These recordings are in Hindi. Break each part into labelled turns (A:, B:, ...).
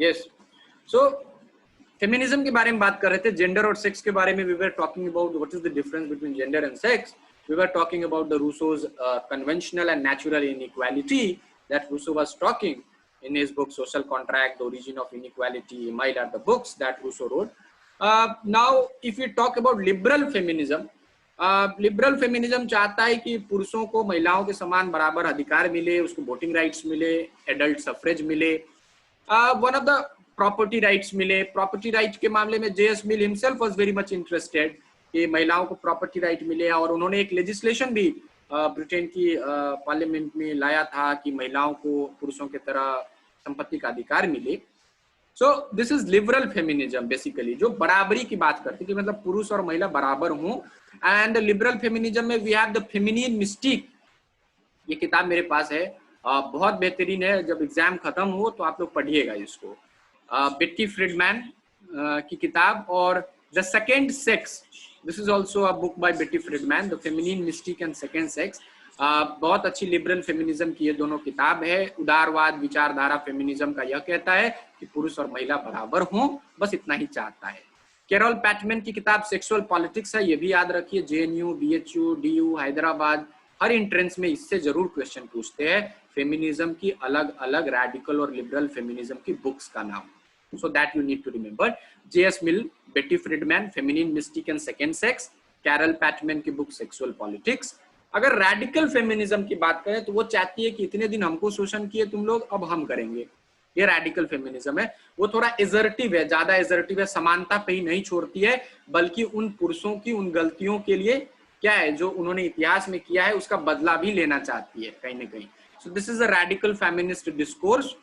A: यस, सो फेमिनिज्म के बारे में बात कर रहे थे, जेंडर और सेक्स के बारे में। We were talking about what is the difference between gender and sex. We were talking about the Rousseau's conventional and natural inequality that Rousseau was talking in his book Social Contract, The Origin of Inequality. Might are the books that Rousseau wrote. Now, if we talk about liberal feminism, liberal feminism चाहता है कि पुरुषों को महिलाओं के समान बराबर अधिकार मिले, उसको वोटिंग राइट्स मिले, एडल्ट सफरेज मिले, one of the property rights मिले. प्रॉपर्टी राइट के मामले में JS mill himself was very much interested कि महिलाओं को प्रॉपर्टी राइट मिले, और उन्होंने एक लेजिस्लेशन भी ब्रिटेन की पार्लियामेंट में लाया था कि महिलाओं को पुरुषों की तरह संपत्ति का अधिकार मिले. So this is liberal feminism basically, जो बराबरी की बात करती है कि मतलब पुरुष और महिला बराबर हों. एंड लिबरल फेमिनिज्म में we have the feminine mystique. ये किताब मेरे पास है, बहुत बेहतरीन है. जब एग्जाम खत्म हो तो आप लोग पढ़िएगा इसको. बेट्टी फ्रीडमैन की किताब. और the second sex, this is also a book by Betty Friedman, the feminine mystique and second sex. बहुत अच्छी लिबरल फेमिनिज्म की ये दोनों किताब है. उदारवाद विचारधारा फेमिनिज्म का यह कहता है कि पुरुष और महिला बराबर हों, बस इतना ही चाहता है. कैरोल पैटमैन की किताब सेक्सुअल पॉलिटिक्स है, ये भी याद रखिए. जेएनयू, बीएचयू, डीयू, हैदराबाद, हर एंट्रेंस में इससे जरूर क्वेश्चन पूछते हैं फेमिनिज्म की अलग अलग रैडिकल और लिबरल फेमिनिज्म की बुक्स का नाम. So that you need to remember. JS Mill, Betty Friedman, feminine mystique and second sex. Carole Pateman की बुक सेक्सुअल पॉलिटिक्स. अगर रैडिकल फेमिनिज्म की बात करें तो वो चाहती है कि इतने दिन हमको शोषण किए तुम लोग, अब हम करेंगे. ये रैडिकल फेमिनिज्म है. वो थोड़ा एजर्टिव है, ज्यादा एजर्टिव है, समानता पे ही नहीं छोड़ती है, बल्कि उन पुरुषों की उन गलतियों के लिए क्या है जो उन्होंने इतिहास में किया है उसका बदला भी लेना चाहती है कहीं ना कहीं. So this is a radical feminist discourse.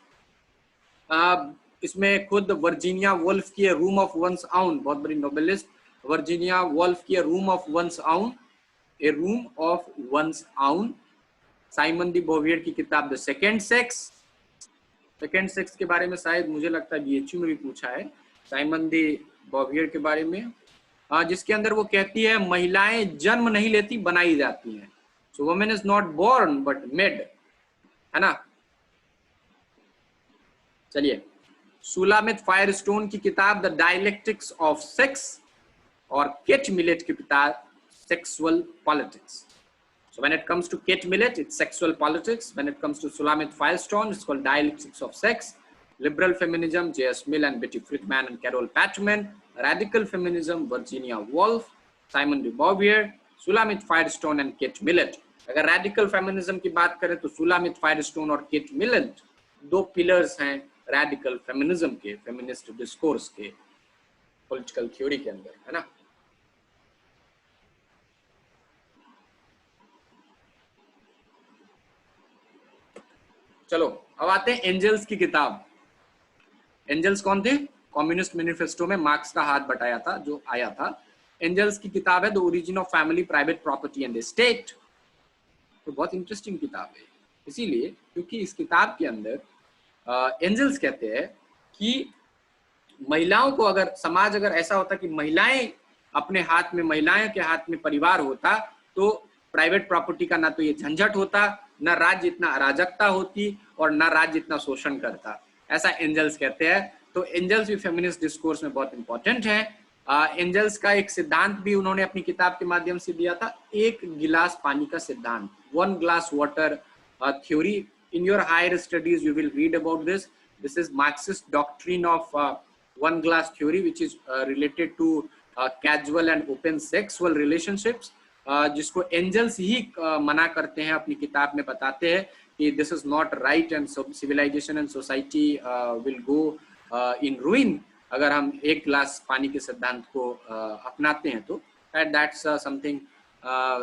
A: इसमें खुद वर्जीनिया वुल्फ की रूम ऑफ वंस आउन, बहुत बड़ी नोबेलिस्ट, वर्जीनिया वुल्फ की रूम ऑफ वंस आउन, ए रूम ऑफ वंस आउन. साइमन दी बोवियर की किताब the second sex. Second sex के बारे में शायद मुझे लगता है बीएचयू में भी पूछा है, साइमन दी बोवियर के बारे में, जिसके अंदर वो कहती है महिलाएं जन्म नहीं लेती, बनाई जाती हैं. So women is not born but made, है ना. चलिए, सुलामित फायरस्टोन की किताब द डायलेक्टिक्स ऑफ सेक्स, और केट मिलेट की किताब sexual politics. So when it comes to Kate Millett, it's sexual politics. When it comes to Sulamit Firestone, it's called dialectics of sex. Liberal feminism, J.S. Mill and Betty Friedan and Carol Patchman. Radical feminism, Virginia Woolf, Simon de Beauvoir, Sulamit Firestone and Kate Millett. अगर radical feminism की बात करें तो Sulamit Firestone और Kate Millett दो pillars हैं radical feminism के, feminist discourse के, political theory के अंदर, है ना. चलो अब आते हैं एंजल्स की किताब. एंजल्स कौन थे? कम्युनिस्ट मैनिफेस्टो में मार्क्स का हाथ बटाया था जो आया था. एंजल्स की किताब है the origin of family, private property and state. तो बहुत इंटरेस्टिंग किताब है इसीलिए क्योंकि इस किताब के अंदर एंजल्स कहते हैं कि महिलाओं को, अगर समाज अगर ऐसा होता कि महिलाएं अपने हाथ में, महिलाएं के हाथ में परिवार होता, तो प्राइवेट प्रॉपर्टी का ना तो ये झंझट होता, ना राज्य इतना अराजकता होती, और ना राज्य इतना शोषण करता. ऐसा एंजल्स कहते हैं. तो एंजल्स भी फेमिनिस्ट डिस्कोर्स में बहुत इंपॉर्टेंट है. एंजल्स का एक सिद्धांत भी उन्होंने अपनी किताब के माध्यम से दिया था, एक गिलास पानी का सिद्धांत, 1 glass water theory. In your higher studies you will read about this. This is Marxist doctrine of 1 glass theory, which is related to casual and open sexual relationships, जिसको एंजल्स ही मना करते हैं, अपनी किताब में बताते हैं कि this is not right and civilisation and society will go in ruin अगर हम एक गिलास पानी के सिद्धांत को अपनाते हैं तो. That's something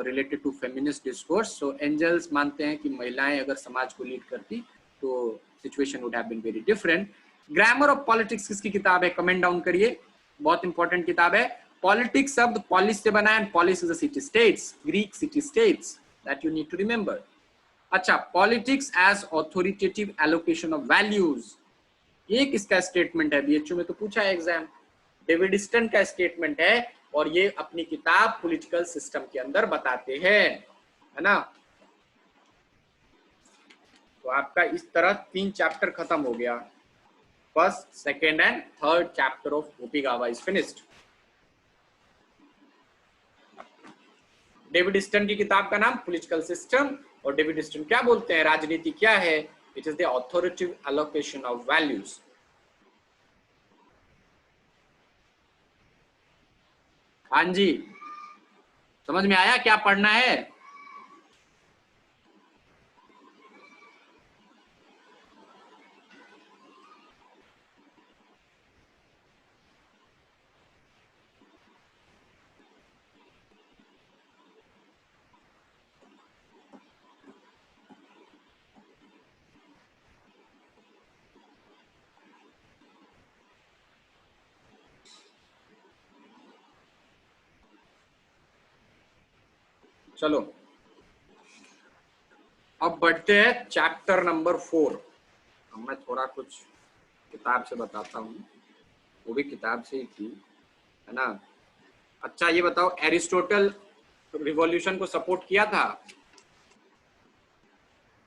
A: related to feminist discourse. So Engels मानते हैं कि महिलाएं अगर समाज को लीड करती तो situation would have been very different. Grammar of politics किसकी किताब है? कमेंट डाउन करिए, बहुत इंपॉर्टेंट किताब है. पॉलिटिक्स शब्द पॉलिस से बना है, polis is a city states, Greek city states, that you need to remember. अच्छा, politics as authoritative allocation of values, ये किसका स्टेटमेंट है? बीएचयू में तो पूछा है exam. David Easton statement है, और ये अपनी किताब पॉलिटिकल सिस्टम के अंदर बताते हैं, है ना. तो आपका इस तरह 3 चैप्टर खत्म हो गया. First, second and third chapter of Opigawa is finished. David Easton की किताब का नाम पॉलिटिकल सिस्टम, और डेविड स्टन क्या बोलते हैं, राजनीति क्या है? It is the authoritative allocation of values. हाँ जी, समझ में आया क्या पढ़ना है? चलो अब बढ़ते हैं चैप्टर नंबर 4। मैं थोड़ा कुछ किताब से बताता हूँ, वो भी किताब से ही थी, है ना। अच्छा ये बताओ, एरिस्टोटल रिवॉल्यूशन को सपोर्ट किया था?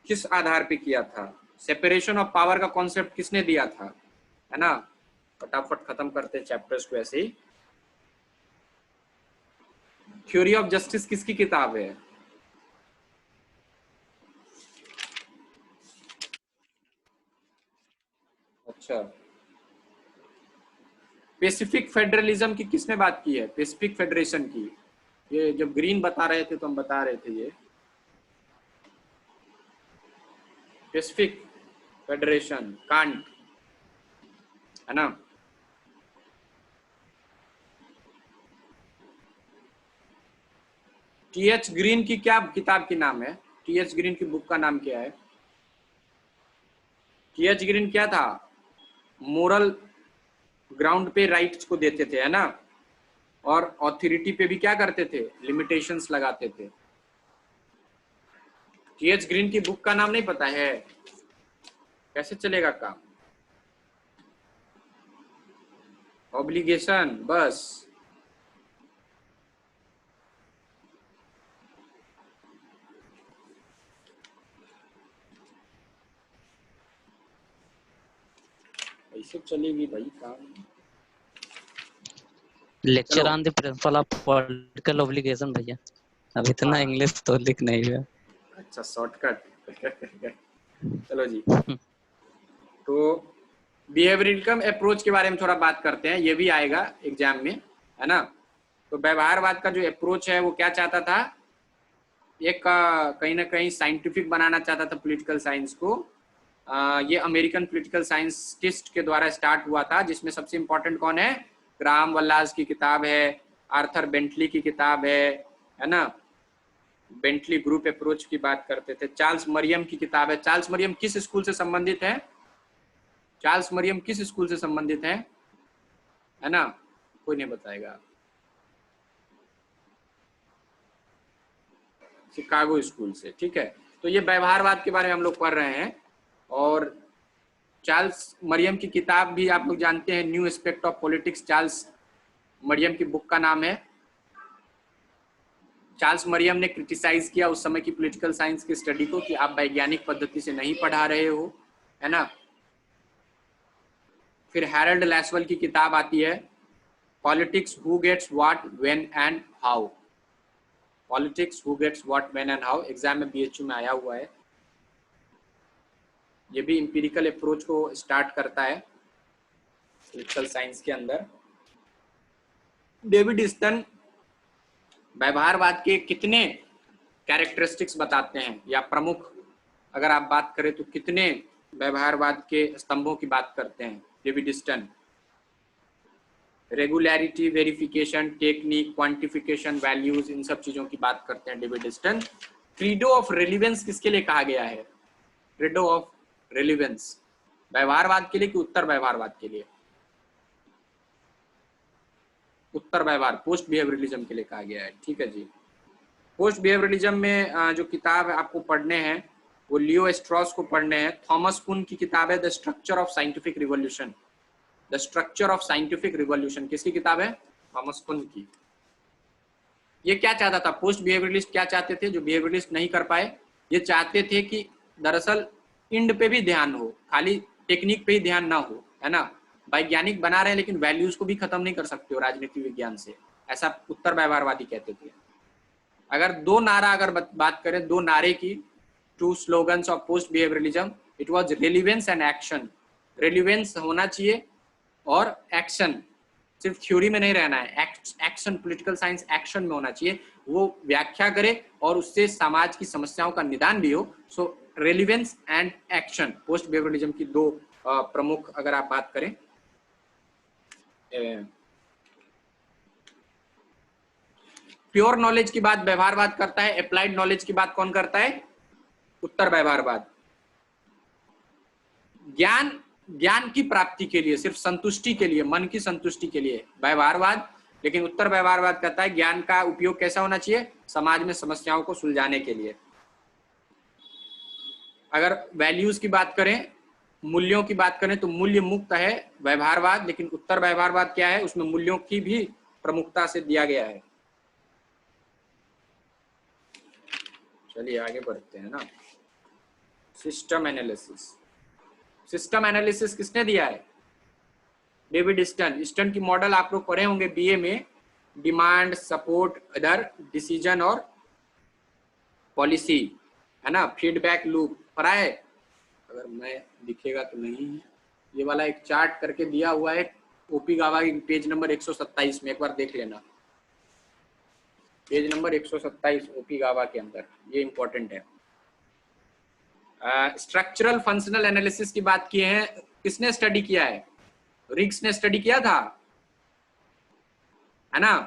A: किस आधार पे किया था? सेपरेशन ऑफ पावर का कॉन्सेप्ट किसने दिया था, है ना। फटाफट खत्म करते हैं चैप्टर्स को ऐसे ही। थ्योरी ऑफ जस्टिस किसकी किताब है? अच्छा, पैसिफिक फेडरलिज्म की किसने बात की है? पैसिफिक फेडरेशन की, ये जब ग्रीन बता रहे थे तो हम बता रहे थे ये पैसिफिक फेडरेशन, कांट, है ना। टीएच ग्रीन की क्या किताब की नाम है? टीएच ग्रीन की बुक का नाम क्या है? टीएच ग्रीन क्या था? मोरल ग्राउंड पे राइट्स को देते थे, है ना, और ऑथोरिटी पे भी क्या करते थे? लिमिटेशंस लगाते थे। टीएच ग्रीन की बुक का नाम नहीं पता है? कैसे चलेगा काम? ऑब्लिगेशन, बस। ऐसे चलेगी भाई काम।
B: Lecture on the principle of political obligation भैया, अब इतना इंग्लिश तो लिख नहीं हुआ।
A: अच्छा, शॉर्टकट। चलो जी। तो बिहेवियरिज्म अप्रोच के बारे में थोड़ा बात करते हैं, ये भी आएगा एग्जाम में, है ना। तो व्यवहारवाद का जो अप्रोच है वो क्या चाहता था? एक कहीं ना कहीं साइंटिफिक बनाना चाहता था पॉलिटिकल साइंस को। ये अमेरिकन पॉलिटिकल साइंटिस्ट के द्वारा स्टार्ट हुआ था, जिसमें सबसे इंपॉर्टेंट कौन है? ग्राहम वल्लास की किताब है, आर्थर बेंटली की किताब है ना। बेंटली ग्रुप अप्रोच की बात करते थे। चार्ल्स मरियम की किताब है। चार्ल्स मरियम किस स्कूल से संबंधित है? चार्ल्स मरियम किस स्कूल से संबंधित है ना, कोई नहीं बताएगा। शिकागो स्कूल से, ठीक है। तो ये व्यवहारवाद के बारे में हम लोग पढ़ रहे हैं। और चार्ल्स मरियम की किताब भी आप लोग जानते हैं, new aspect of politics, Charles Merriam की बुक का नाम है। चार्ल्स मरियम ने क्रिटिसाइज किया उस समय की पॉलिटिकल साइंस की स्टडी को कि आप वैज्ञानिक पद्धति से नहीं पढ़ा रहे हो, है ना। फिर हैरल्ड लैसवेल की किताब आती है, politics who gets what when and how. Politics who gets what when and how, exam में बीएचयू में आया हुआ है। ये भी इंपीरिकल अप्रोच को स्टार्ट करता है पॉलिटिकल साइंस के अंदर। डेविड स्टन व्यवहारवाद के कितने कैरेक्टरिस्टिक्स बताते हैं, या प्रमुख अगर आप बात करें तो कितने व्यवहारवाद के स्तंभों की बात करते हैं डेविड स्टन? Regularity, verification, technique, quantification, values, इन सब चीजों की बात करते हैं David credo of relevance किसके लिए कहा गया है? क्रीडो ऑफ रेलिवेंस व्यवहारवाद के लिए कि उत्तर व्यवहारवाद के लिए? उत्तर व्यवहार, पोस्ट बिहेवियरलिज्म के लिए कहा गया है, ठीक है जी। पोस्ट बिहेवियरलिज्म में जो किताब आपको पढ़ने हैं वो लियो स्ट्रॉस को पढ़ने हैं। थॉमस कुन की किताब है the structure of scientific revolution. The structure of scientific revolution किसकी किताब है? थॉमस कुन की। ये क्या चाहता था? पोस्ट बिहेवियरलिस्ट क्या चाहते थे जो बिहेवियरलिस्ट नहीं कर पाए? ये चाहते थे कि दरअसल इंड पे भी ध्यान हो, खाली टेक्निक पे ही ध्यान ना हो, है ना, वैज्ञानिक बना रहे हैं लेकिन वैल्यूज को भी खत्म नहीं कर सकते हो राजनीति विज्ञान से, ऐसा उत्तर व्यवहारवादी कहते थे। अगर दो नारा अगर बात करें, दो नारे की, two slogans of post behaviouralism, it was relevance and action. Relevance होना चाहिए और एक्शन, सिर्फ थ्योरी में नहीं रहना है, एक्शन, पॉलिटिकल साइंस एक्शन में होना चाहिए, वो व्याख्या करे और उससे समाज की समस्याओं का निदान भी हो। So relevance and action post behaviouralism की दो प्रमुख अगर आप बात करें। प्योर नॉलेज की बात व्यवहारवाद करता है, अप्लाइड नॉलेज की बात कौन करता है? उत्तर व्यवहारवाद। ज्ञान की प्राप्ति के लिए, सिर्फ संतुष्टि के लिए, मन की संतुष्टि के लिए व्यवहारवाद, लेकिन उत्तर व्यवहारवाद कहता है ज्ञान का उपयोग कैसा होना चाहिए? समाज में समस्याओं को सुलझाने के लिए। अगर वैल्यूज की बात करें, मूल्यों की बात करें, तो मूल्य मुक्त है व्यवहारवाद, लेकिन उत्तर व्यवहारवाद क्या है? उसमें मूल्यों की भी प्रमुखता से दिया गया है। चलिए आगे बढ़ते हैं ना। System analysis. सिस्टम एनालिसिस किसने दिया है? David Easton. स्टन की मॉडल आप लोग पढ़े होंगे बीए में, डिमांड, सपोर्ट, अदर, डिसीजन और पॉलिसी, है ना, फीडबैक लूप पढ़ा है? अगर मैं दिखेगा तो नहीं है, ये वाला एक चार्ट करके दिया हुआ है ओपी गावा की पेज नंबर 127 में, एक बार देख लेना, पेज नंबर 127 ओपी गावा के अंदर, ये इंपॉर्टेंट है। स्ट्रक्चरल फंक्शनल एनालिसिस की बात की है, किसने स्टडी किया है? रिग्स ने स्टडी किया था, है ना।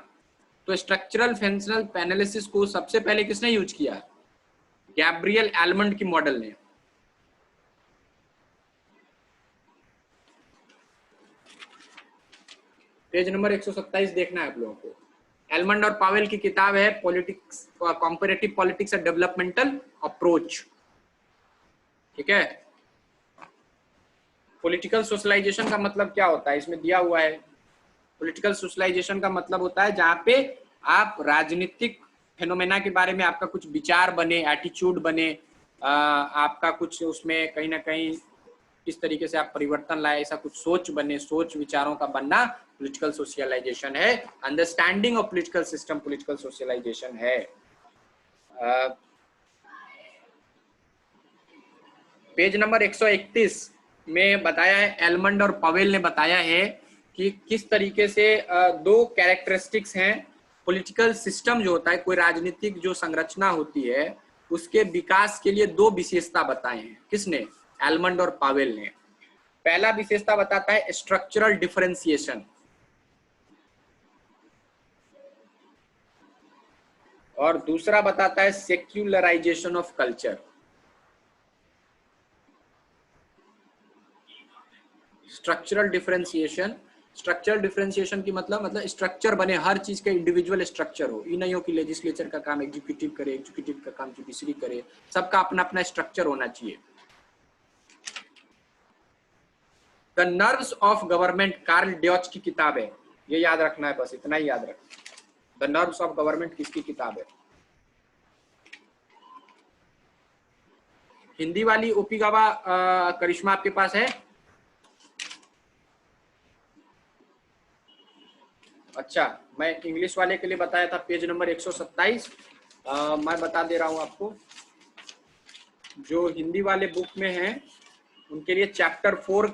A: तो स्ट्रक्चरल फंक्शनल एनालिसिस को सबसे पहले किसने यूज किया? गैब्रियल एलमंड की मॉडल ने। पेज नंबर 127 देखना है आप लोगों को। एलमंड और पावेल की किताब है politics, comparative politics and developmental approach, ठीक है। पॉलिटिकल सोशलाइजेशन का मतलब क्या होता है, इसमें दिया हुआ है। पॉलिटिकल सोशलाइजेशन का मतलब होता है जहां पे आप राजनीतिक फेनोमेना के बारे में आपका कुछ विचार बने, एटीट्यूड बने, आपका कुछ उसमें कहीं ना कहीं किस तरीके से आप परिवर्तन लाए, ऐसा कुछ सोच बने, सोच विचारों का बनना पॉलिटिकल सोशलाइजेशन है। Understanding of political system political socialisation है। पेज नंबर 131 में बताया है, एलमंड और पवेल ने बताया है कि किस तरीके से दो कैरेक्टरिस्टिक्स हैं पॉलिटिकल सिस्टम जो होता है, कोई राजनीतिक जो संरचना होती है उसके विकास के लिए दो विशेषता बताए हैं। किसने? एलमंड और पावेल ने। पहला विशेषता बताता है स्ट्रक्चरल डिफरेंशिएशन, और दूसरा बताता है secularisation of culture. Structural differentiation की मतलब स्ट्रक्चर बने, हर चीज का इंडिविजुअल स्ट्रक्चर हो। ये नहीं हो कि लेजिस्लेचर का काम एग्जीक्यूटिव करे, एग्जीक्यूटिव का काम जुडिशरी करे, सबका अपना अपना स्ट्रक्चर होना चाहिए। The nerves of government Karl Deutsch की किताब है, ये याद रखना है, बस इतना ही याद रखना। द नर्व्स ऑफ गवर्नमेंट किसकी किताब है? हिंदी वाली ओपी गावा करिश्मा आपके पास है? अच्छा, मैं इंग्लिश वाले के लिए बताया था पेज नंबर 127, मैं बता दे रहा हूं आपको। जो हिंदी वाले बुक में है उनके लिए चैप्टर 4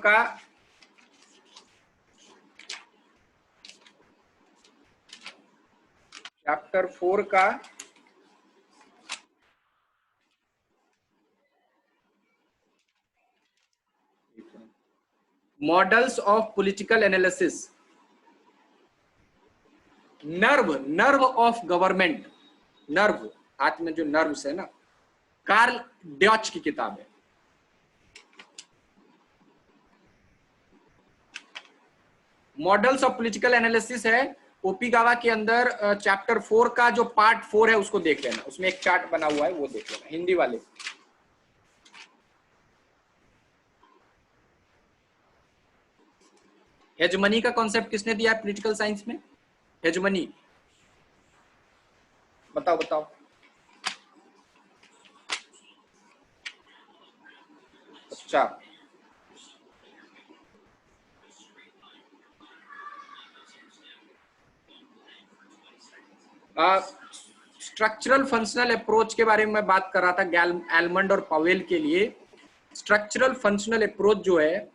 A: का models of political analysis, nerve of government, nerve हाथ में जो नर्व्स है ना, कार्ल ड्यूच की किताब है। मॉडल्स ऑफ पॉलिटिकल एनालिसिस है ओपी गावा के अंदर, चैप्टर 4 का जो पार्ट 4 है उसको देख लेना, उसमें एक चार्ट बना हुआ है वो देख लेना, हिंदी वाले। हेजमनी का कॉन्सेप्ट किसने दिया है पॉलिटिकल साइंस में? हेजमनी, बताओ बताओ। अच्छा, स्ट्रक्चरल फंक्शनल अप्रोच के बारे में मैं बात कर रहा था एलमंड और पावेल के लिए। स्ट्रक्चरल फंक्शनल अप्रोच जो है,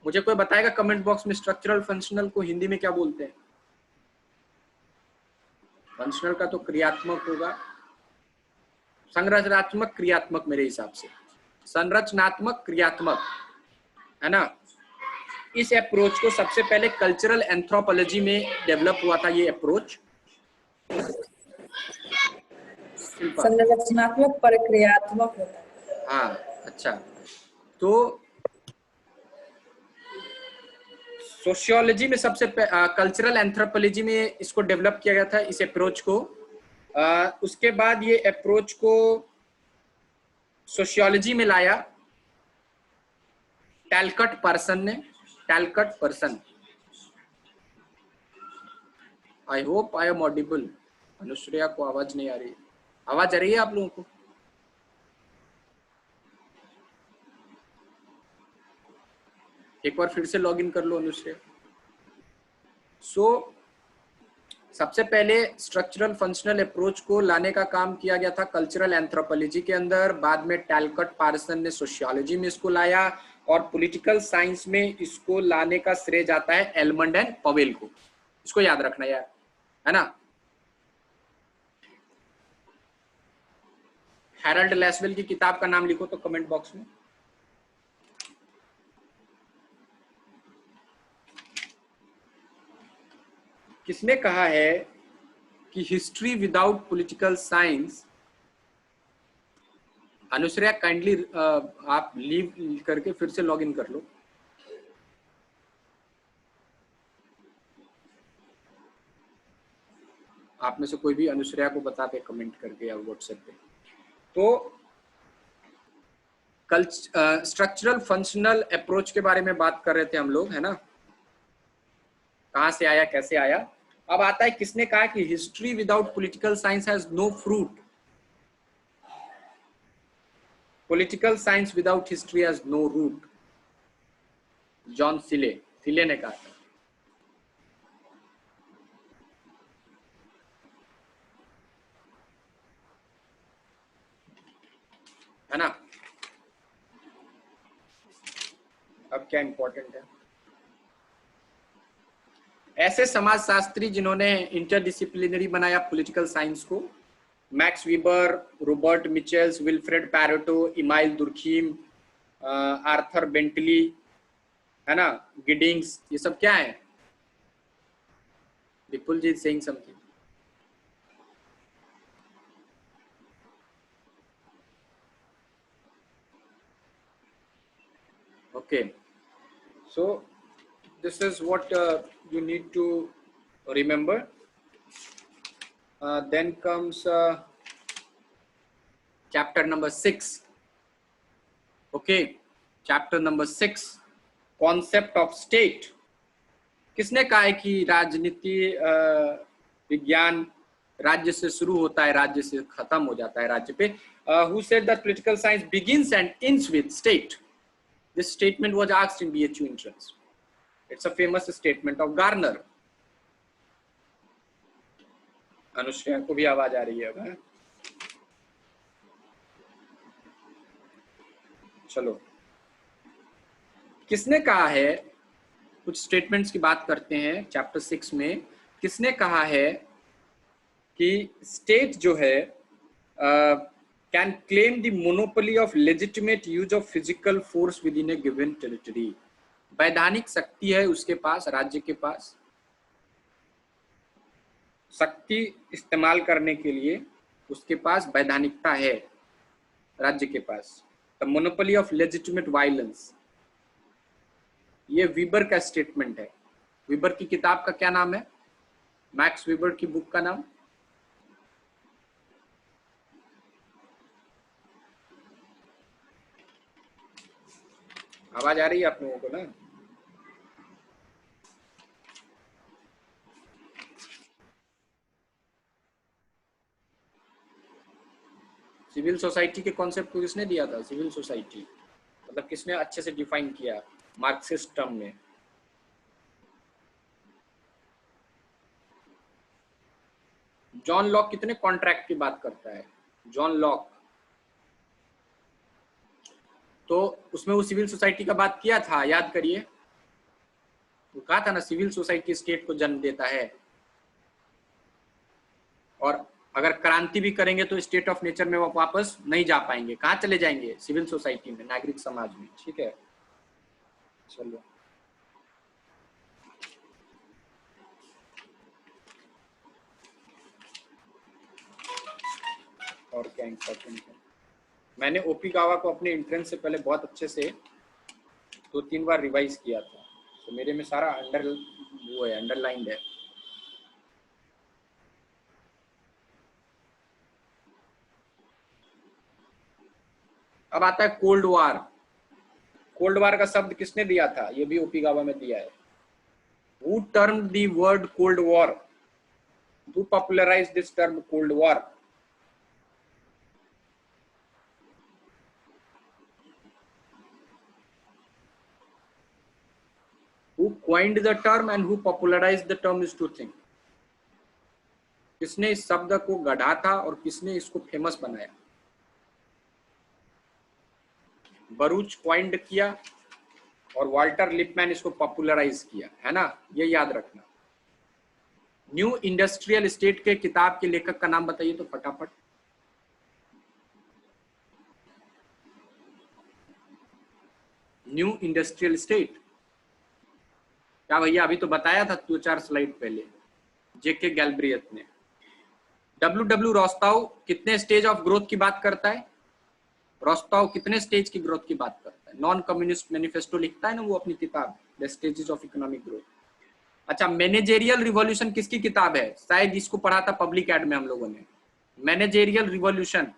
A: मुझे कोई बताएगा कमेंट बॉक्स में स्ट्रक्चरल फंक्शनल को हिंदी में क्या बोलते हैं? फंक्शनल का तो क्रियात्मक होगा, संरचनात्मक क्रियात्मक मेरे हिसाब से, संरचनात्मक क्रियात्मक, है ना। इस अप्रोच को सबसे पहले कल्चरल एंथ्रोपोलॉजी में डेवलप हुआ था ये अप्रोच।
C: संरचनात्मक पर क्रियात्मक होता है।
A: हाँ, अच्छा। तो सोशियोलॉजी में सबसे कल्चरल एंथ्रोपोलॉजी में इसको डेवलप किया गया था, इस अप्रोच को। उसके बाद ये अप्रोच को सोशियोलॉजी में लाया टैलकट पर्सन ने। Talcott Parsons, I hope I am audible. Anushreya को आवाज नहीं आ रही, आवाज आ रही है आप लोगों को? एक बार फिर से लॉग इन कर लो अनुश्रेया। सबसे पहले स्ट्रक्चरल फंक्शनल अप्रोच को लाने का काम किया गया था कल्चरल एंथ्रोपोलॉजी के अंदर। बाद में टैलकट पार्सन ने सोशियोलॉजी में इसको लाया, और पॉलिटिकल साइंस में इसको लाने का श्रेय जाता है एलमंड एंड पवेल को। इसको याद रखना यार, है ना। हैरल्ड लैसवेल की किताब का नाम लिखो तो कमेंट बॉक्स में। किसने कहा है कि history without political science? Anushreya kindly आप लीव करके फिर से लॉग इन कर लो। आप में से कोई भी अनुश्रेया को बता दे कमेंट करके या व्हाट्सएप पे। तो स्ट्रक्चरल फंक्शनल अप्रोच के बारे में बात कर रहे थे हम लोग, है ना। कहां से आया, कैसे आया। अब आता है किसने कहा कि history without political science has no fruit. Political science without history has no root. John Seeley ने कहा था। है ना। अब क्या इंपॉर्टेंट है, ऐसे समाजशास्त्री जिन्होंने इंटरडिसिप्लिनरी बनाया पॉलिटिकल साइंस को, Max Weber, Robert Michels, Wilfred Pareto, Emile Durkheim, Arthur Bentley, है ना, गिडिंग्स, ये सब क्या है? Vipul ji saying something. Okay, so this is what you need to remember. Then comes chapter number 6. Okay, chapter number 6, concept of state. किसने कहा है कि राजनीति विज्ञान राज्य से शुरू होता है, राज्य से खत्म हो जाता है राज्य पे? Who said that political science begins and ends with state? This statement was asked in BHU entrance. It's a famous statement of Garner. अनुश्रेया को भी आवाज आ रही है अब? चलो, किसने कहा है, कुछ स्टेटमेंट्स की बात करते हैं चैप्टर 6 में। किसने कहा है कि स्टेट जो है can claim the monopoly of legitimate use of physical force within a given territory? वैधानिक शक्ति है उसके पास, राज्य के पास शक्ति इस्तेमाल करने के लिए उसके पास वैधानिकता है, राज्य के पास। The monopoly of legitimate violence, ये वीबर का स्टेटमेंट है। वीबर की किताब का क्या नाम है? मैक्स वीबर की बुक का नाम? आवाज आ रही है आप लोगों को ना? सिविल सोसाइटी के कॉन्सेप्ट को किसने दिया था? सिविल सोसाइटी मतलब किसने अच्छे से डिफाइन किया मार्क्सिस्ट टर्म में? जॉन लॉक कितने कॉन्ट्रैक्ट की बात करता है? जॉन लॉक, तो उसमें वो सिविल सोसाइटी का बात किया था, याद करिए। वो कहा था ना, सिविल सोसाइटी स्टेट को जन्म देता है, और अगर क्रांति भी करेंगे तो स्टेट ऑफ नेचर में वो वापस नहीं जा पाएंगे। कहाँ चले जाएंगे? सिविल सोसाइटी में, नागरिक समाज में। ठीक है, चलो और क्या इंपॉर्टेंट है। मैंने ओपी गावा को अपने एंट्रेंस से पहले बहुत अच्छे से 2-3 बार रिवाइज किया था, तो मेरे में सारा वो है, अंडरलाइंड है। अब आता है कोल्ड वार। कोल्ड वार का शब्द किसने दिया था? ये भी ओपी गावा में दिया है। Who termed the word Cold War? Who popularized this term Cold War? Who coined the term and who popularized the term is two things. किसने इस शब्द को गढ़ा था और किसने इसको फेमस बनाया? बरूच क्वाइंड किया और वाल्टर लिपमैन इसको पॉपुलराइज किया, है ना, ये याद रखना। न्यू इंडस्ट्रियल स्टेट के किताब के लेखक का नाम बताइए तो फटाफट। न्यू इंडस्ट्रियल स्टेट, क्या भैया? अभी तो बताया था 2-4 स्लाइड पहले, जेके गैल्ब्रियत ने। डब्ल्यू रोस्ताव कितने स्टेज ऑफ ग्रोथ की बात करता है? रोस्ताव कितने स्टेज की ग्रोथ की बात करता है? नॉन कम्युनिस्ट मैनिफेस्टो लिखता है ना वो अपनी किताब, the stages of economic growth. अच्छा, मैनेजेरियल रिवॉल्यूशन किसकी किताब है? शायद इसको पढ़ा था पब्लिक एड में हम लोगों ने। मैनेजेरियल रिवॉल्यूशन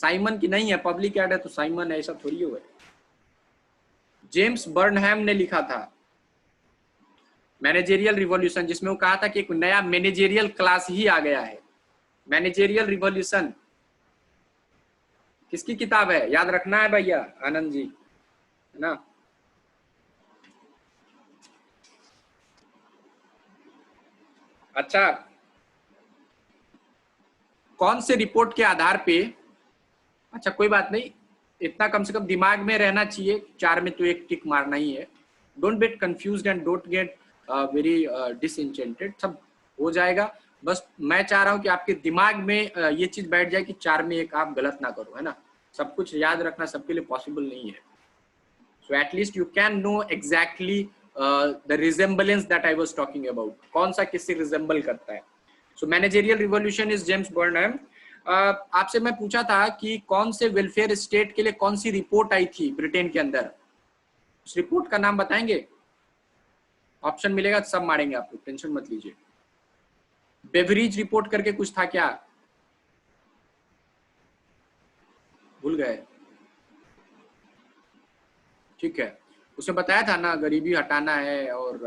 A: साइमन की नहीं है, पब्लिक एड है तो साइमन है, ऐसा थोड़ी हुआ है। जेम्स बर्नहैम ने लिखा था मैनेजेरियल रिवॉल्यूशन, जिसमें वो कहा था कि एक नया मैनेजेरियल क्लास ही आ गया है। मैनेजेरियल रिवॉल्यूशन किसकी किताब है? याद रखना है भैया, आनंद जी, है ना। अच्छा, कौन से रिपोर्ट के आधार पे? अच्छा कोई बात नहीं, इतना कम से कम दिमाग में रहना चाहिए, 4 में तो 1 टिक मारना ही है। Don't get confused and don't get very disinterested, सब हो जाएगा। बस मैं चाह रहा हूं कि आपके दिमाग में ये चीज बैठ जाए कि 4 में 1 आप गलत ना करो, है ना। सब कुछ याद रखना सबके लिए पॉसिबल नहीं है। So at least you can know exactly the resemblance that I was talking about, कौन सा किससे रिजेम्बल करता है। So managerial revolution is James Burnham. आपसे मैं पूछा था कि कौन से वेलफेयर स्टेट के लिए कौन सी रिपोर्ट आई थी ब्रिटेन के अंदर, उस रिपोर्ट का नाम बताएंगे? ऑप्शन मिलेगा तो सब मारेंगे आप लोग, टेंशन मत लीजिए। बेवरेज रिपोर्ट करके कुछ था क्या? भूल गए? ठीक है, उसने बताया था ना गरीबी हटाना है और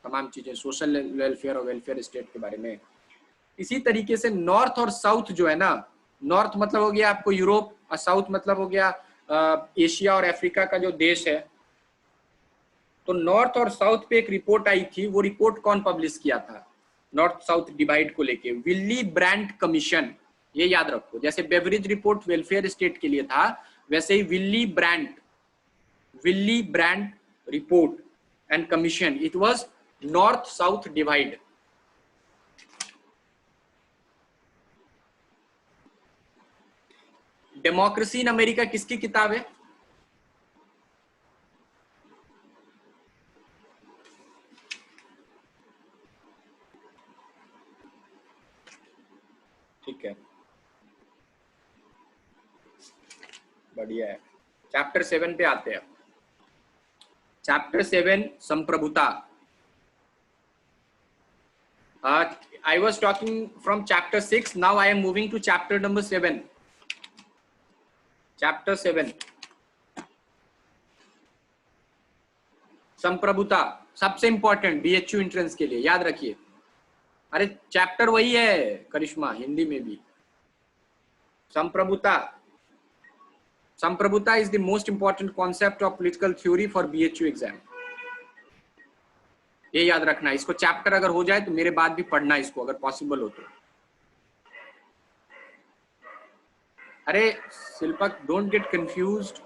A: तमाम चीजें, सोशल वेलफेयर और वेलफेयर स्टेट के बारे में। इसी तरीके से नॉर्थ और साउथ जो है ना, नॉर्थ मतलब हो गया आपको यूरोप और साउथ मतलब हो गया एशिया और अफ्रीका का जो देश है। तो नॉर्थ और साउथ पे एक रिपोर्ट आई थी, वो रिपोर्ट कौन पब्लिश किया था नॉर्थ साउथ डिवाइड को लेके? विली ब्रांड कमीशन, ये याद रखो। जैसे बेवरेज रिपोर्ट वेलफेयर स्टेट के लिए था, वैसे ही Willy Brandt report and commission, it was north south divide. Democracy in America किसकी किताब है? ठीक है, बढ़िया है। चैप्टर 7 पे आते हैं। चैप्टर 7 संप्रभुता। I was talking from chapter 6, now I am moving to chapter number 7. Chapter 7 संप्रभुता, सबसे इंपॉर्टेंट बीएचयू एंट्रेंस के लिए, याद रखिए। अरे चैप्टर वही है करिश्मा, हिंदी में भी। संप्रभुता, संप्रभुता is the most important concept of political theory for BHU exam. ये याद रखना। इसको चैप्टर अगर हो जाए तो मेरे बाद भी पढ़ना इसको, अगर पॉसिबल हो तो। अरे Shilpak, don't get confused,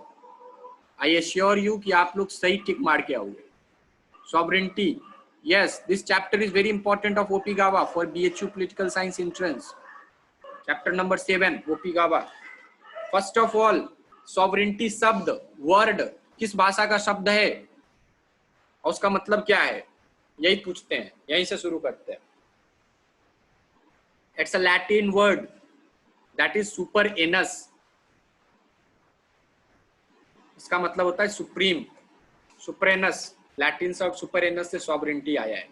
A: I assure you कि आप लोग सही टिक मार के आओगे। Sovereignty, yes, this chapter is very important of OP Gava for BHU political science entrance. Chapter number 7, OP Gava. First of all, sovereignty शब्द, word किस भाषा का शब्द है और उसका मतलब क्या है, यही पूछते हैं, यहीं से शुरू करते हैं। It's a Latin word that is superinus. इसका मतलब होता है सुप्रीम, सुप्रेनस। लैटिन शब्द सुपरेनस से सॉवरेंटी आया है।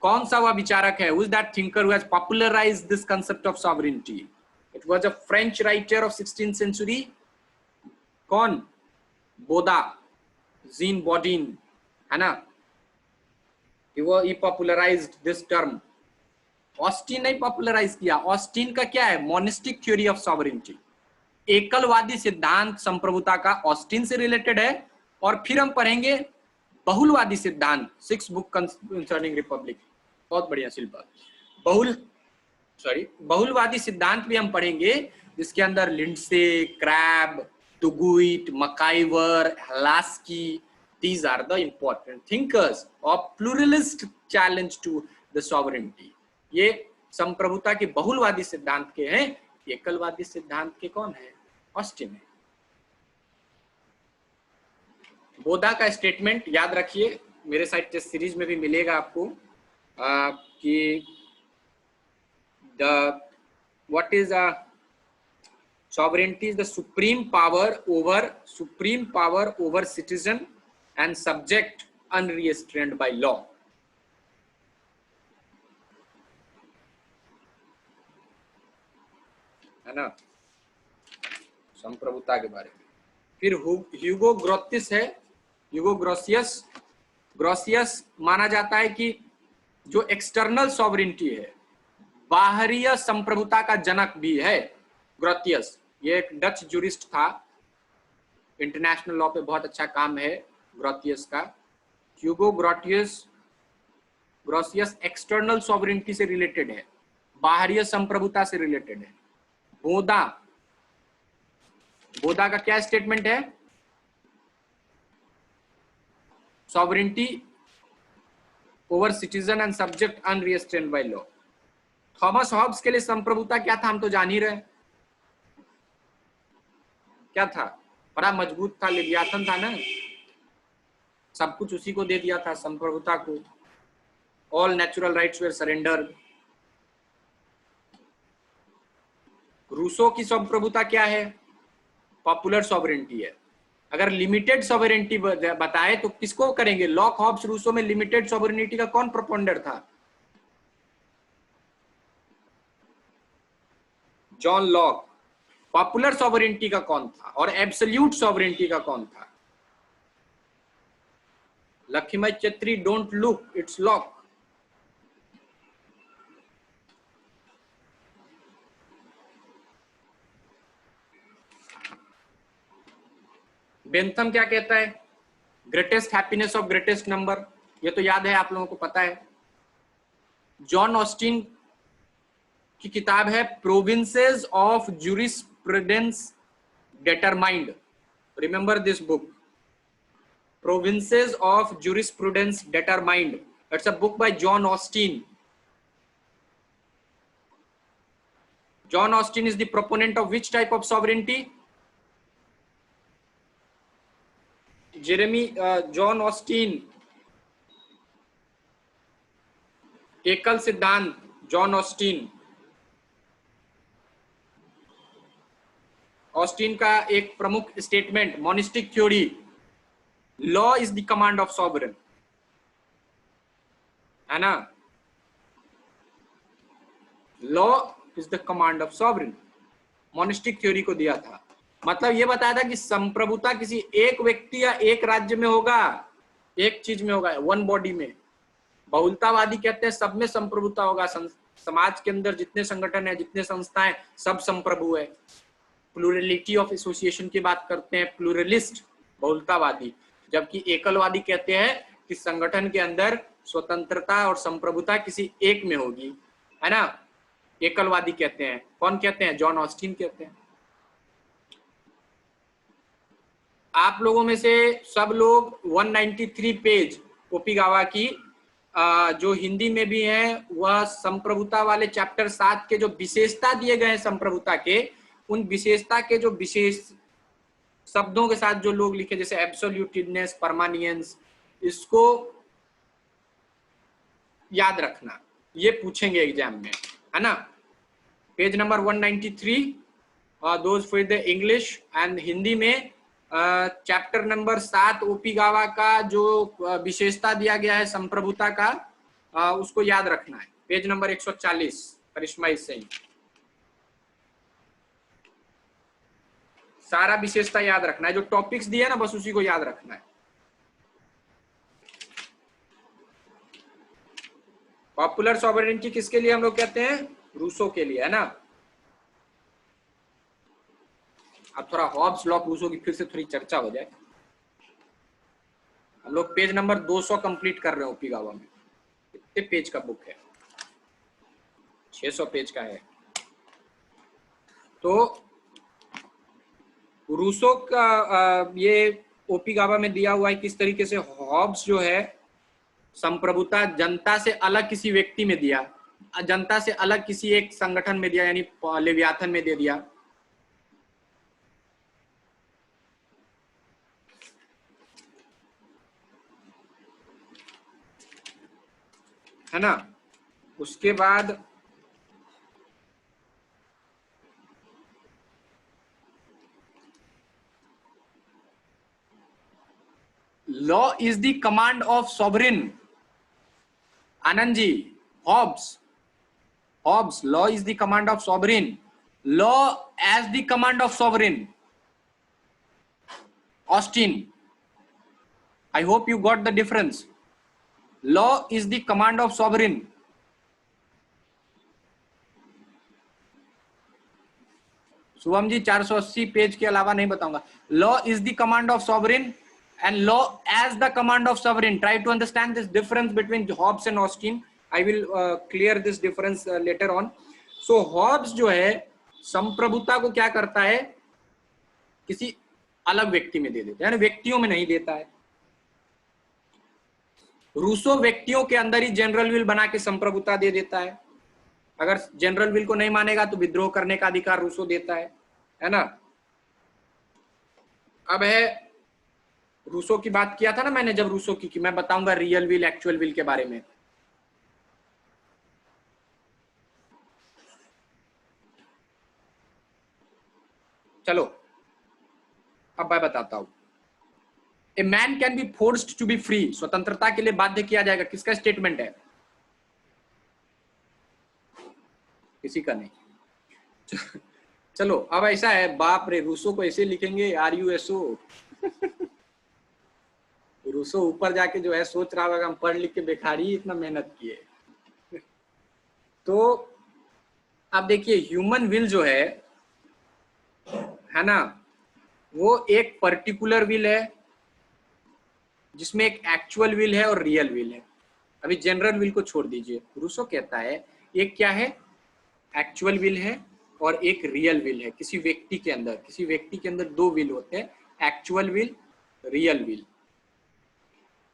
A: कौन सा वह विचारक है? Who is that thinker who has popularized this concept of sovereignty? It was a French writer of 16th century. कौन? बोदा, जीन बॉडीन, है ना? He popularized this term. Austin नहीं पॉपुलराइज किया। ऑस्टिन का क्या है? मोनिस्टिक थ्योरी ऑफ सॉवरेंटी, एकलवादी सिद्धांत संप्रभुता का ऑस्टिन से रिलेटेड है। और फिर हम पढ़ेंगे बहुलवादी सिद्धांत, 6 बुक कंसर्निंग रिपब्लिक। बहुत बढ़िया शिल्पा। बहुलवादी सिद्धांत भी हम पढ़ेंगे, जिसके अंदर Lindsay, Krabbe, Duguit, MacIver, Laski, these are the important thinkers of pluralist challenge to the sovereignty. ये संप्रभुता के बहुलवादी सिद्धांत के हैं। एकलवादी सिद्धांत के कौन है? ऑस्टिन है। बोधा का स्टेटमेंट याद रखिए, मेरे साइड टेस्ट सीरीज में भी मिलेगा आपको कि what is sovereignty is the supreme power over citizen and subject unrestrained by law. है ना, संप्रभुता के बारे में। फिर ह्यूगो ग्रोसियस है। ह्यूगो ग्रोसियस माना जाता है कि जो एक्सटर्नल सॉवरेंटी है, बाहरीय संप्रभुता का जनक भी है ग्रोसियस। ये एक डच जूरिस्ट था, इंटरनेशनल लॉ पे बहुत अच्छा काम है ग्रोसियस का। ह्यूगो ग्रोसियस एक्सटर्नल सॉवरेंटी से रिलेटेड है, बाहरीय संप्रभुता से रिलेटेड है। बोधा का क्या स्टेटमेंट है? Sovereignty over citizen and subject unrestrained by law. Thomas Hobbes के लिए संप्रभुता क्या था हम तो जान ही रहे। क्या था? बड़ा मजबूत था, लेवियाथन था ना, सब कुछ उसी को दे दिया था संप्रभुता को। All natural rights were surrender. Rousseau की संप्रभुता क्या है? पॉपुलर सॉवरेंटी है। अगर लिमिटेड सॉवरेंटी बताए तो किसको करेंगे? लॉक, हॉब्स, रूसो में लिमिटेड सॉवरेनिटी का कौन प्रोपोनेंट था? John Locke. पॉपुलर सॉवरेंटी का कौन था? और एब्सोल्यूट सॉवरेंटी का कौन था? Lakshmi Chhetri, don't look, it's lock. Bentham क्या कहता है? Greatest happiness of greatest number. ये तो याद है, आप लोगों को पता है। जॉन ऑस्टिन की किताब है provinces of jurisprudence determined. Remember this book, provinces of jurisprudence determined. It's a book bye John Austin. John Austin is the proponent of which type of sovereignty? John Austin एकल सिद्धांत। जॉन ऑस्टिन का एक प्रमुख statement, monistic theory, law is the command of sovereign, है ना? Law is the command of sovereign, monistic theory को दिया था। मतलब ये बताया था कि संप्रभुता किसी एक व्यक्ति या एक राज्य में होगा, एक चीज में होगा, वन बॉडी में। बहुलतावादी कहते हैं सब में संप्रभुता होगा, समाज के अंदर जितने संगठन है, जितने संस्थाएं, सब संप्रभु है। प्लूरलिटी ऑफ एसोसिएशन की बात करते हैं प्लूरलिस्ट बहुलतावादी। जबकि एकलवादी कहते हैं कि संगठन के अंदर स्वतंत्रता और संप्रभुता किसी एक में होगी, है ना। एकलवादी कहते हैं, कौन कहते हैं? जॉन ऑस्टिन कहते हैं। आप लोगों में से सब लोग 193 पेज ओपिगावा की जो हिंदी में भी है, वह संप्रभुता वाले चैप्टर 7 के जो विशेषता दिए गए हैं संप्रभुता के, उन विशेषता के जो विशेष शब्दों के साथ जो लोग लिखे, जैसे एब्सोल्यूटिवनेस, परमानियंस, इसको याद रखना, ये पूछेंगे एग्जाम में, है ना। Page number 193 those for the English and Hindi में चैप्टर नंबर 7 ओपिगावा का जो विशेषता दिया गया है संप्रभुता का, उसको याद रखना है। पेज नंबर 140 करिश्मा इससे ही सारा विशेषता याद रखना है, जो टॉपिक्स दिए ना बस उसी को याद रखना है। पॉपुलर सॉवरेनिटी किसके लिए हम लोग कहते हैं? रूसो के लिए, है ना। अब थोड़ा हॉब्स लॉक रूसो की फिर से थोड़ी चर्चा हो जाए। हम लोग पेज नंबर 200 कंप्लीट कर रहे हैं ओपिगावा में। कितने पेज का बुक है? 600 पेज का है। तो रूसो का ये ओपिगावा में दिया हुआ है किस तरीके से हॉब्स जो है संप्रभुता जनता से अलग किसी व्यक्ति में दिया, जनता से अलग किसी एक संगठन में दिया, यानी लेवियाथन में दे दिया। है ना। उसके बाद law is the command of sovereign. Anand ji, Hobbes, law is the command of sovereign, law as the command of sovereign. Austin, I hope you got the difference. Law is the command of sovereign. Shubham ji 480 page के अलावा नहीं बताऊंगा। Law is the command of sovereign and law as the command of sovereign. Try to understand this difference between Hobbes and Austin. I will clear this difference later on. So Hobbes जो है संप्रभुता को क्या करता है? किसी अलग व्यक्ति में दे देता है, व्यक्तियों में नहीं देता है। रूसो व्यक्तियों के अंदर ही जनरल विल बना के संप्रभुता दे देता है। अगर जनरल विल को नहीं मानेगा तो विद्रोह करने का अधिकार रूसो देता है ना। अब है रूसो की बात किया था ना मैंने, जब रूसो की मैं बताऊंगा रियल विल एक्चुअल विल के बारे में। चलो अब मैं बताता हूं। A man can be forced to be free, स्वतंत्रता के लिए बाध्य किया जाएगा। किसका स्टेटमेंट है? किसी का नहीं। चलो अब ऐसा है, बाप रे, रूसो को ऐसे लिखेंगे RUSO। रूसो ऊपर जाके जो है सोच रहा होगा हम पढ़ लिख के बेकारी इतना मेहनत किए। तो अब देखिए ह्यूमन विल जो है ना, वो एक पर्टिकुलर विल है जिसमें एक एक्चुअल विल है और रियल विल है। अभी जनरल विल को छोड़ दीजिए, रूसो कहता है एक क्या है? एक्चुअल विल है और एक रियल विल है। किसी व्यक्ति के अंदर दो विल होते हैं, actual will, real will.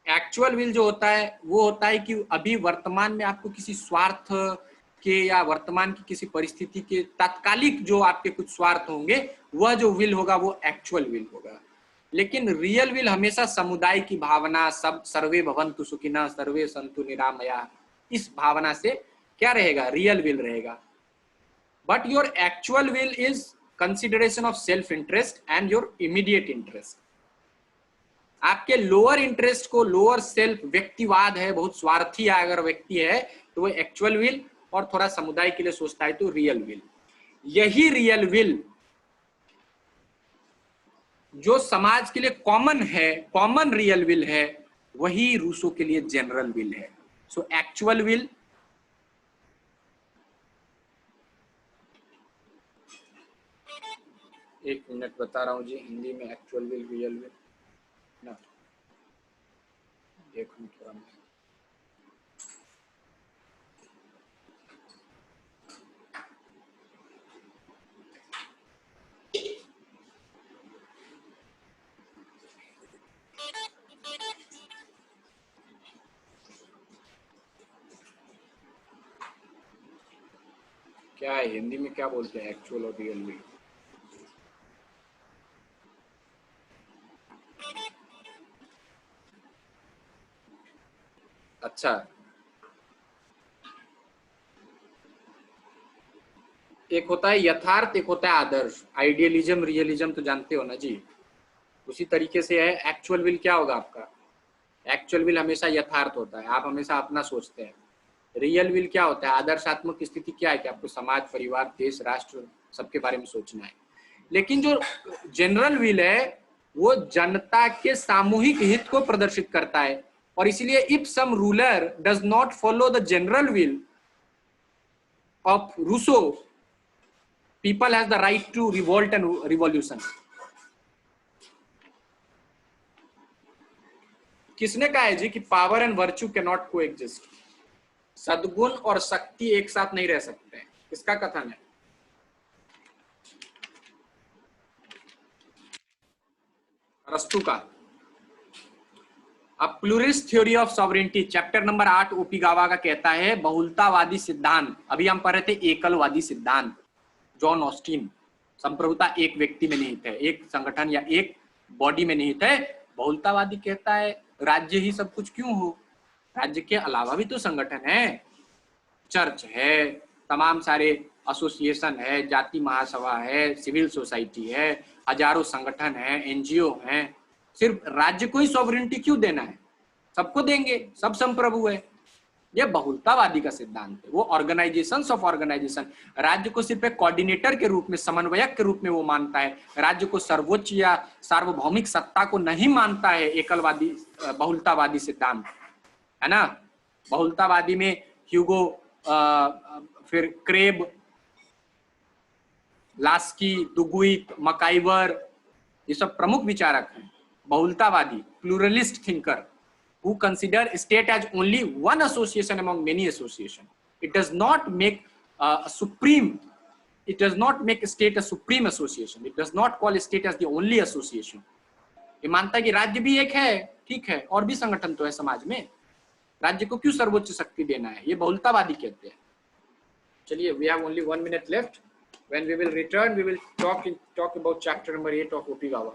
A: Actual will जो होता है वो होता है कि अभी वर्तमान में आपको किसी स्वार्थ के या वर्तमान की किसी परिस्थिति के तात्कालिक जो आपके कुछ स्वार्थ होंगे, वह जो विल होगा वो एक्चुअल विल होगा। लेकिन रियल विल हमेशा समुदाय की भावना, सब सर्वे भवन्तु सुखिनः सर्वे सन्तु निरामया, इस भावना से क्या रहेगा? रियल विल रहेगा। But your actual will is consideration of self interest and your immediate interest. आपके लोअर इंटरेस्ट को, लोअर सेल्फ, व्यक्तिवाद है, बहुत स्वार्थी अगर व्यक्ति है तो वो एक्चुअल विल, और थोड़ा समुदाय के लिए सोचता है तो रियल विल। यही रियल विल जो समाज के लिए कॉमन है, कॉमन रियल विल है, वही रूसो के लिए जनरल विल है। सो एक्चुअल विल, एक मिनट बता रहा हूं जी हिंदी में एक्चुअल विल, रियल विल ना। थोड़ा क्या है हिंदी में क्या बोलते हैं एक्चुअल और रियल में? अच्छा, एक होता है यथार्थ, एक होता है आदर्श। आइडियलिज्म, रियलिज्म तो जानते हो ना जी। उसी तरीके से है एक्चुअल विल। क्या होगा आपका? एक्चुअल विल हमेशा यथार्थ होता है, आप हमेशा अपना सोचते हैं। रियल विल क्या होता है? आदर्शात्मक स्थिति क्या है कि आपको समाज, परिवार, देश, राष्ट्र सबके बारे में सोचना है। लेकिन जो जनरल विल है वो जनता के सामूहिक हित को प्रदर्शित करता है, और इसलिए if some ruler does not follow the general will of Rousseau, people has the right to revolt and revolution. किसने कहा है जी कि power and virtue can not coexist? सद्गुण और शक्ति एक साथ नहीं रह सकते हैं, किसका कथन है? अरस्तु का। अब pluralist theory of sovereignty chapter number 8 ओपिगावा का कहता है बहुलतावादी सिद्धांत। अभी हम पढ़ रहे थे एकलवादी सिद्धांत, जॉन ऑस्टिन। संप्रभुता एक व्यक्ति में निहित है, एक संगठन या एक बॉडी में निहित है। बहुलतावादी कहता है राज्य ही सब कुछ क्यों हो, राज्य के अलावा भी तो संगठन है, चर्च है, तमाम सारे एसोसिएशन है, जाति महासभा है, सिविल सोसाइटी है, हजारों संगठन है, एनजीओ हैं। सिर्फ राज्य को ही सॉवरेनिटी क्यों देना है? सबको देंगे, सब संप्रभु है। यह बहुलतावादी का सिद्धांत है। वो ऑर्गेनाइजेशंस ऑफ ऑर्गेनाइजेशन, राज्य को सिर्फ एक कोऑर्डिनेटर के रूप में, समन्वयक के रूप में वो मानता है। राज्य को सर्वोच्च या सार्वभौमिक सत्ता को नहीं मानता है एकलवादी बहुलतावादी सिद्धांत, है ना। बहुलतावादी में ह्यूगो, फिर क्रेब, लास्की, दुगुइट, मकाइवर, ये सब प्रमुख विचारक हैं। बहुलतावादी, pluralist thinker who consider state as only one association among many association. It does not make a supreme, it does not make state a supreme association. It does not call state as the only association. ये मानता है कि राज्य भी एक है, ठीक है, और भी संगठन तो है समाज में, राज्य को क्यों सर्वोच्च शक्ति देना है? ये बहुलतावादी कहते हैं। चलिए, we have only 1 minute left. When we will return, we will talk about chapter number 8 of Opigawa.